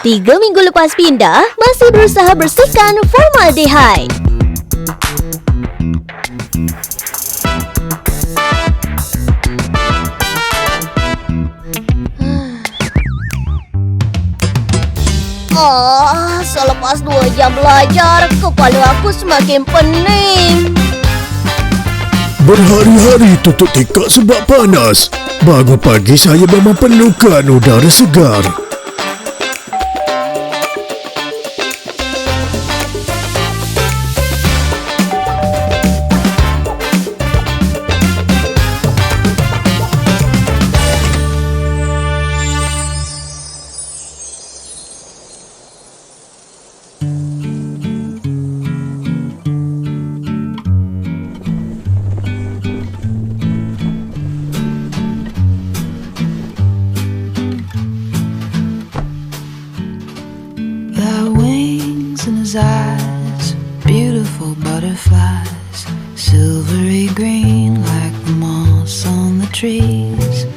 3 minggu lepas pindah, masih berusaha bersihkan formaldehyde. Selepas 2 jam belajar, kepala aku semakin pening. Berhari-hari tutup tekak sebab panas. Bangun pagi saya memang perlukan udara segar. Eyes, beautiful butterflies, silvery green like the moss on the trees.